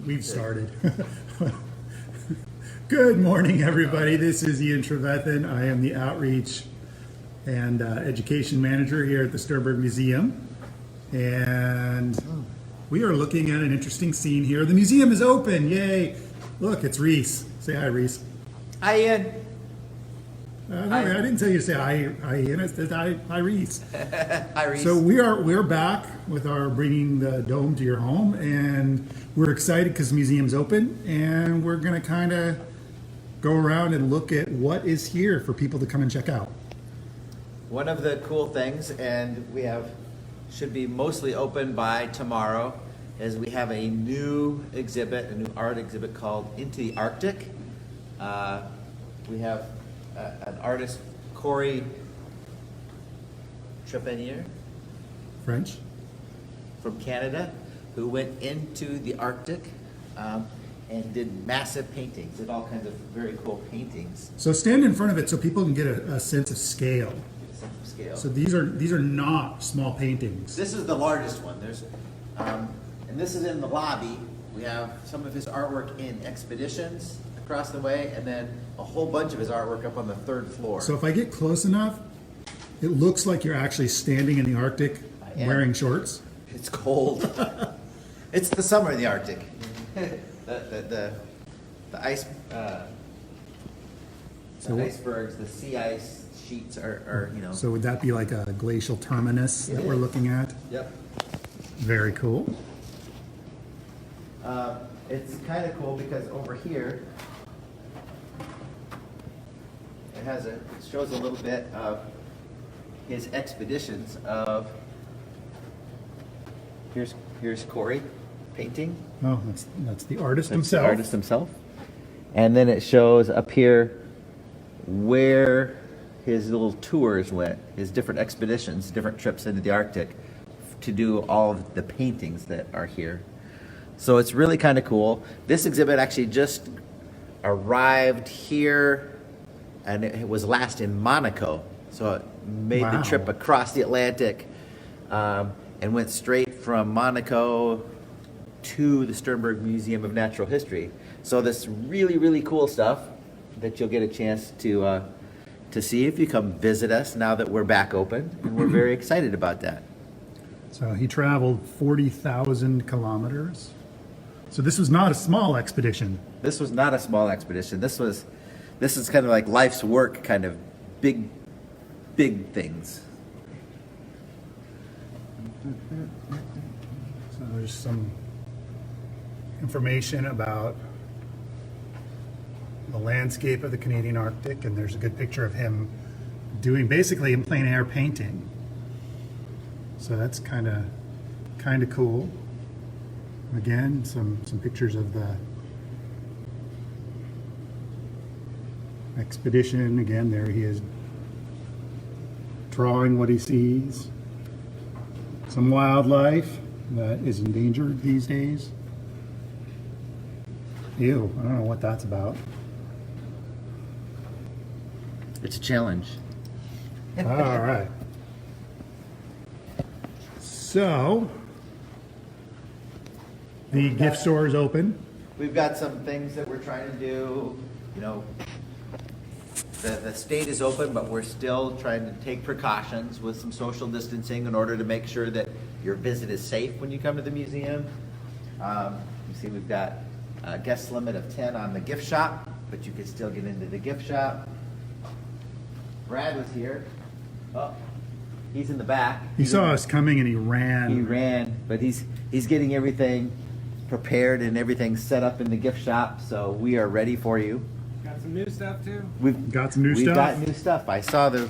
We've started. Good morning, everybody. This is Ian Trevethan. I am the Outreach and Education Manager here at the Sternberg Museum. And we are looking at an interesting scene here. The museum is open. Yay. Look, it's Reese. Say hi, Reese. Hi, Ian. No, I didn't tell you to say hi, Ian. I said hi, Reese. Hi, Reese. So we're back with our bringing the dome to your home, and we're excited because the museum's open, and we're going to kind of go around and look at what is here for people to come and check out. One of the cool things, and should be mostly open by tomorrow, is we have a new exhibit, a new art exhibit called Into the Arctic. We have an artist, Cory Painting, French? from Canada, who went into the Arctic and did massive paintings, did all kinds of very cool paintings. So stand in front of it so people can get a sense of scale. Scale. So these are not small paintings. This is the largest one. There's, and this is in the lobby. We have some of his artwork in exhibitions across the way, and then a whole bunch of his artwork up on the third floor. So if I get close enough, it looks like you're actually standing in the Arctic wearing shorts. It's cold. It's the summer in the Arctic. the ice, the icebergs, the sea ice sheets are So would that be like a glacial terminus that we're looking at? Yep. Very cool. It's kind of cool because over here it shows a little bit of his expeditions of. Here's Cory Painting. Oh, that's the artist That's himself. the artist himself. And then it shows up here where his little tours went, his different expeditions, different trips into the Arctic to do all of the paintings that are here. So it's really kind of cool. This exhibit actually just arrived here, and it was last in Monaco. So it made the trip across the Atlantic and went straight from Monaco to the Sternberg Museum of Natural History. So this really, really cool stuff that you'll get a chance to see if you come visit us now that we're back open, and we're very excited about that. So he traveled 40,000 kilometers. So this was not a small expedition. This was not a small expedition. This is kind of like life's work, kind of big things. So there's some information about the landscape of the Canadian Arctic, and there's a good picture of him doing basically a plein air painting. So that's kind of cool. Again, some pictures of the expedition. Again, there he is drawing what he sees. Some wildlife that is endangered these days. Ew, I don't know what that's about. It's a challenge. All right. So, the gift store is open. We've got some things that we're trying to do. The state is open, but we're still trying to take precautions with some social distancing in order to make sure that your visit is safe when you come to the museum. You see we've got a guest limit of 10 on the gift shop, but you can still get into the gift shop. Brad was here. Oh, he's in the back. He saw us coming and he ran. He ran, but he's getting everything prepared and everything set up in the gift shop, so we are ready for you. Got some new stuff too? We've got some new stuff. We've got new stuff. I saw there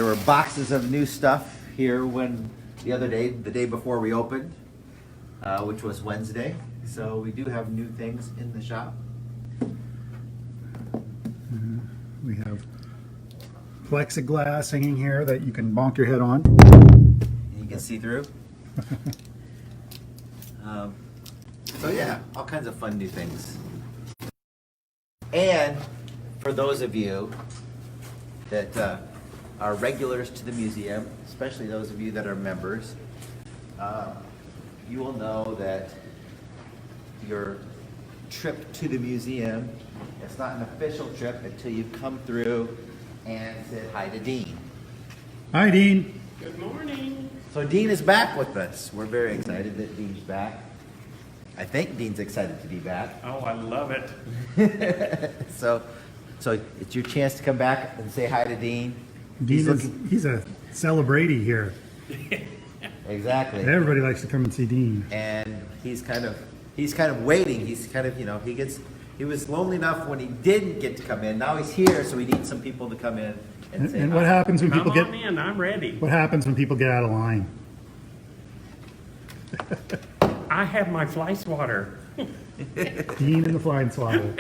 were boxes of new stuff here the day before we opened, which was Wednesday. So we do have new things in the shop. We have plexiglass hanging here that you can bonk your head on. You can see through. So yeah, all kinds of fun new things. And for those of you that are regulars to the museum, especially those of you that are members, you will know that your trip to the museum. It's not an official trip until you come through and said hi to Dean. Hi, Dean. Good morning. So Dean is back with us. We're very excited that Dean's back. I think Dean's excited to be back. Oh, I love it. So it's your chance to come back and say hi to Dean. He's a celebrity here. Exactly. Everybody likes to come and see Dean. And he's kind of waiting. He's kind of, he was lonely enough when he didn't get to come in. Now he's here, so we need some people to come in and say And hi. what happens when Come people get on in, I'm ready. what happens when people get out of line? I have my fly swatter. Dean and the flying swatter.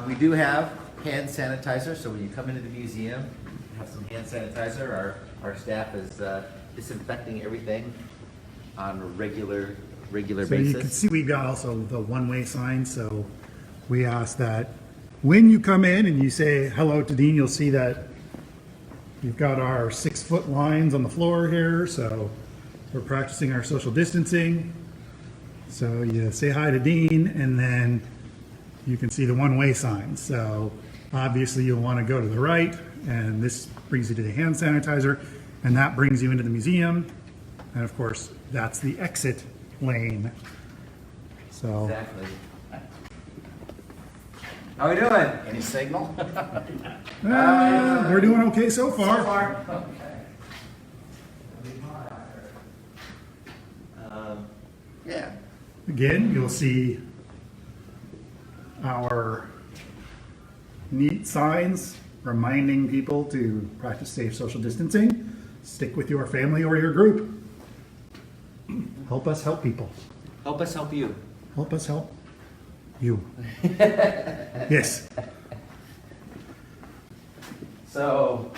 We do have hand sanitizer, so when you come into the museum, have some hand sanitizer. Our staff is disinfecting everything on a regular So you basis. can see we've got also the one-way sign, so we ask that when you come in and you say hello to Dean, you'll see that we've got our 6-foot lines on the floor here, so we're practicing our social distancing. So you say hi to Dean, and then you can see the one-way sign. So obviously you'll want to go to the right, and this brings you to the hand sanitizer, and that brings you into the museum. And of course, that's the exit lane. So Exactly. How we doing? Any signal? we're doing okay so far. Yeah. Again, you'll see our neat signs reminding people to practice safe social distancing. Stick with your family or your group. Help us help people. Help us help you. Help us help you. Yes. So,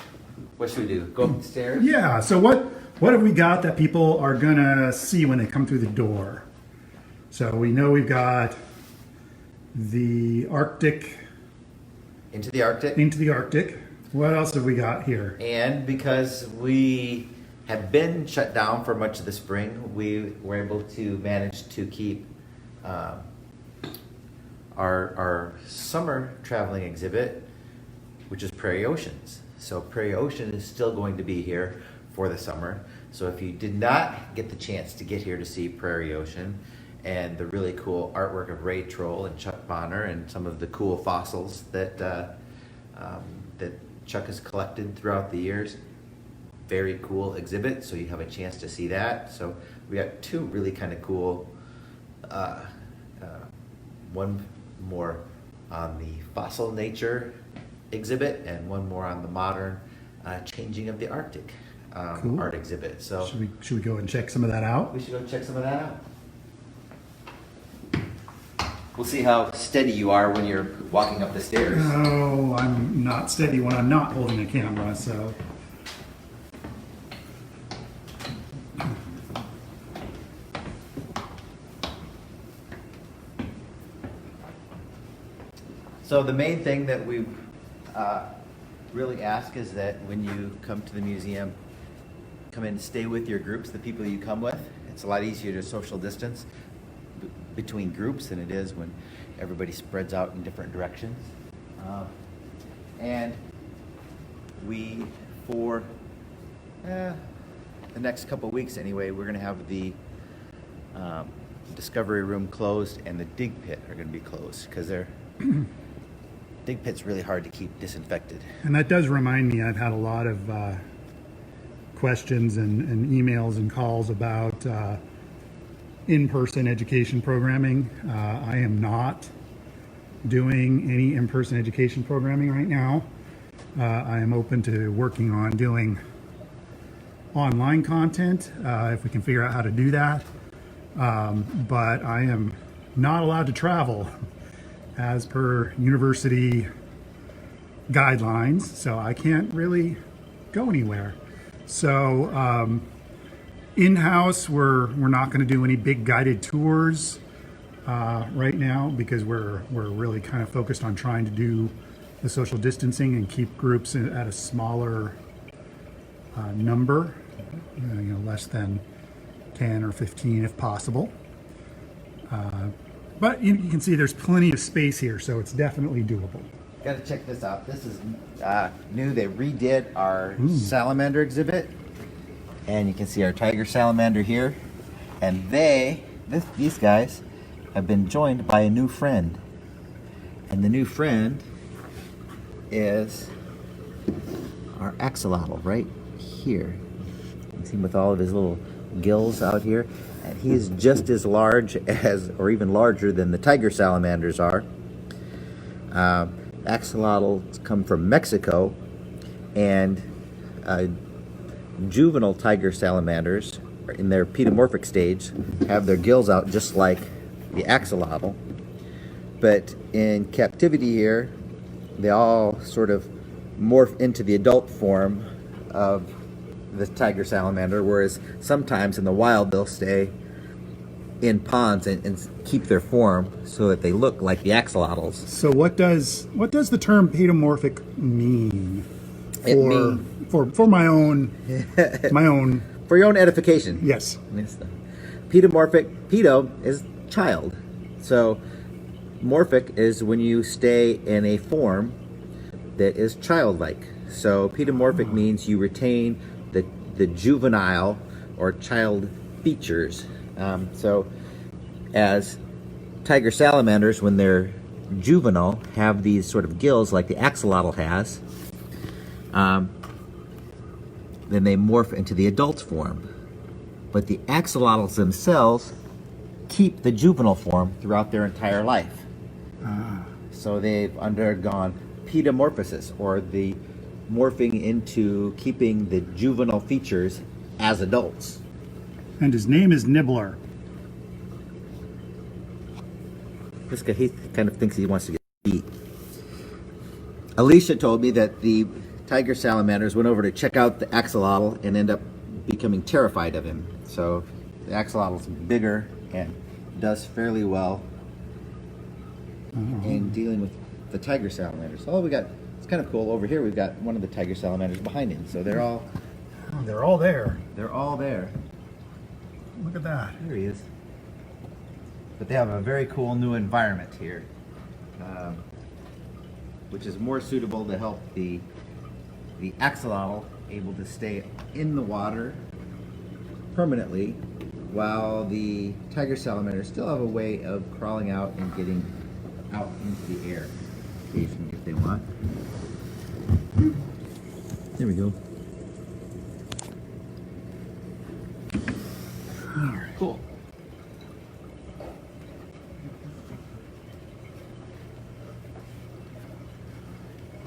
what should we do? Go upstairs? Yeah, so what have we got that people are gonna see when they come through the door? So we know we've got the Arctic, Into the Arctic. into the Arctic. What else have we got here? And because we have been shut down for much of the spring, we were able to manage to keep our summer traveling exhibit, which is Prairie Oceans. So Prairie Ocean is still going to be here for the summer. So if you did not get the chance to get here to see Prairie Ocean and the really cool artwork of Ray Troll and Chuck Bonner and some of the cool fossils that that Chuck has collected throughout the years, very cool exhibit. So you have a chance to see that. So we got two really kind of cool. One more on the fossil nature exhibit and one more on the modern changing of the Arctic Cool. art exhibit. So Should we go and check some of that out? we should go check some of that out. We'll see how steady you are when you're walking up the stairs. Oh, I'm not steady when I'm not holding a camera, so. So the main thing that we really ask is that when you come to the museum, come in and stay with your groups, the people you come with. It's a lot easier to social distance between groups than it is when everybody spreads out in different directions. And we, for the next couple of weeks anyway, we're going to have the discovery room closed and the dig pit are going to be closed because they're dig pit's really hard to keep disinfected. And that does remind me, I've had a lot of questions and emails and calls about in-person education programming. I am not doing any in-person education programming right now. I am open to working on doing online content if we can figure out how to do that. But I am not allowed to travel as per university guidelines, so I can't really go anywhere. So in-house, we're not going to do any big guided tours right now because we're really kind of focused on trying to do the social distancing and keep groups at a smaller number, less than 10 or 15 if possible. But you can see there's plenty of space here, so it's definitely doable. Gotta check this out. This is new. They redid our salamander exhibit. And you can see our tiger salamander here. And these guys have been joined by a new friend. And the new friend is our axolotl right here. You see him with all of his little gills out here. And he is just as large as, or even larger than the tiger salamanders are. Axolotls come from Mexico, and juvenile tiger salamanders in their PETAmorphic stage have their gills out just like the axolotl. But in captivity here, they all sort of morph into the adult form of the tiger salamander, whereas sometimes in the wild they'll stay in ponds and keep their form so that they look like the axolotls. So what does the term PETAmorphic mean? For my own For your own edification. Yes. PETAmorphic, pedo is child. So morphic is when you stay in a form that is childlike. So PETAmorphic means you retain the juvenile or child features. So as tiger salamanders, when they're juvenile, have these sort of gills like the axolotl has, then they morph into the adult form. But the axolotls themselves keep the juvenile form throughout their entire life. So they've undergone PETAmorphosis, or the morphing into keeping the juvenile features as adults. And his name is Nibbler. This guy, he kind of thinks he wants to get beat. Alicia told me that the tiger salamanders went over to check out the axolotl and end up becoming terrified of him. So the axolotl's bigger and does fairly well in dealing with the tiger salamanders. Oh, it's kind of cool. Over here we've got one of the tiger salamanders behind him. So they're all there. They're all there. Look at that. There he is. But they have a very cool new environment here, which is more suitable to help the axolotl able to stay in the water permanently, while the tiger salamanders still have a way of crawling out and getting out into the air occasionally if they want. There we go. All right. Cool.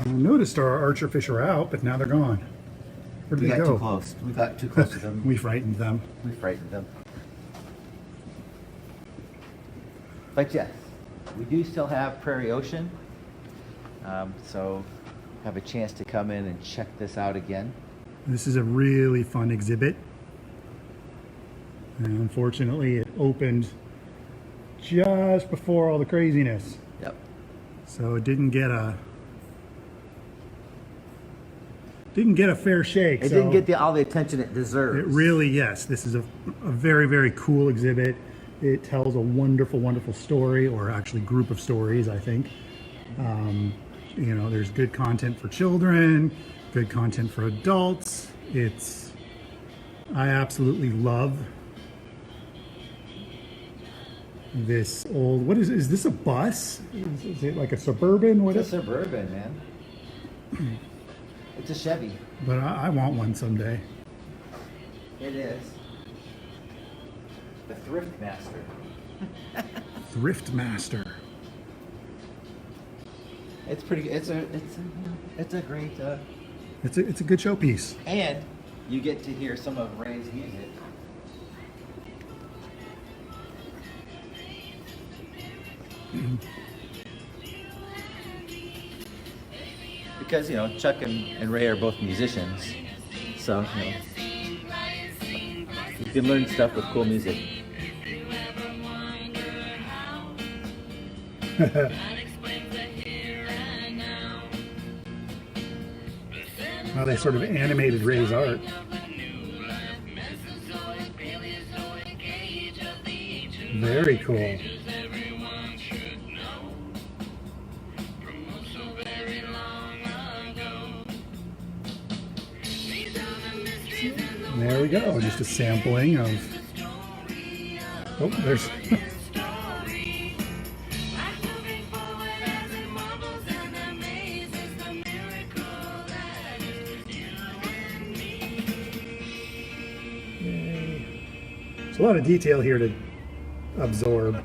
I noticed our archer fish are out, but now they're gone. Where did We they got go? too close. We got too close to them. We frightened them. We frightened them. But yes, we do still have Prairie Ocean. So have a chance to come in and check this out again. This is a really fun exhibit. And unfortunately, it opened just before all the craziness. Yep. So it didn't get a fair shake. It so didn't get all the attention it deserves. It really, yes. This is a very, very cool exhibit. It tells a wonderful, wonderful story, or actually group of stories, I think. You know, there's good content for children, good content for adults. I absolutely love this old, is this a bus? Is it like a Suburban? It's a Suburban, man. It's a Chevy. But I want one someday. It is. The Riftmaster. Riftmaster. It's pretty. It's a great. It's a good showpiece. And you get to hear some of Ray's music. Because, you know, Chuck and Ray are both musicians. So, you know, you can learn stuff with cool music. Well, they sort of animated Ray's art. Very cool. we go. Just a sampling of. Oh, there's. There's a lot of detail here to absorb.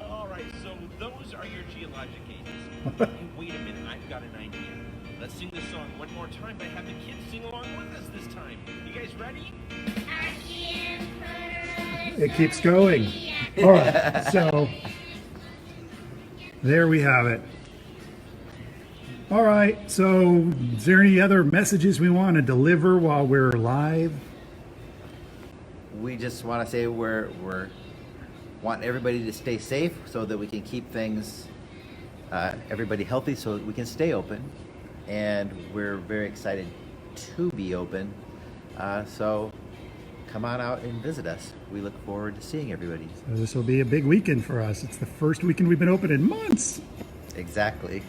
All right, so those are your geologic ages. Wait a minute, I've got an idea. Let's sing this song one more time, but have the kids sing along with us this time. You guys ready? It keeps going. All right, so there we have it. All right, so is there any other messages we want to deliver while we're live? We just want to say we're wanting everybody to stay safe so that we can keep things, everybody healthy so that we can stay open. And we're very excited to be open. So come on out and visit us. We look forward to seeing everybody. So this will be a big weekend for us. It's the first weekend we've been open in months. Exactly.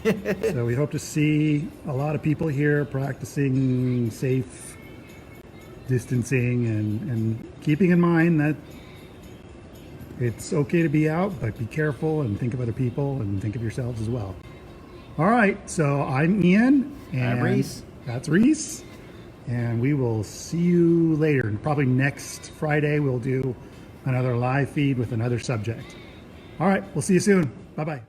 So we hope to see a lot of people here practicing safe distancing and keeping in mind that it's okay to be out, but be careful and think of other people and think of yourselves as well. All right, so I'm Ian. And I'm Reese. That's Reese. And we will see you later. Probably next Friday we'll do another live feed with another subject. All right, we'll see you soon. Bye-bye.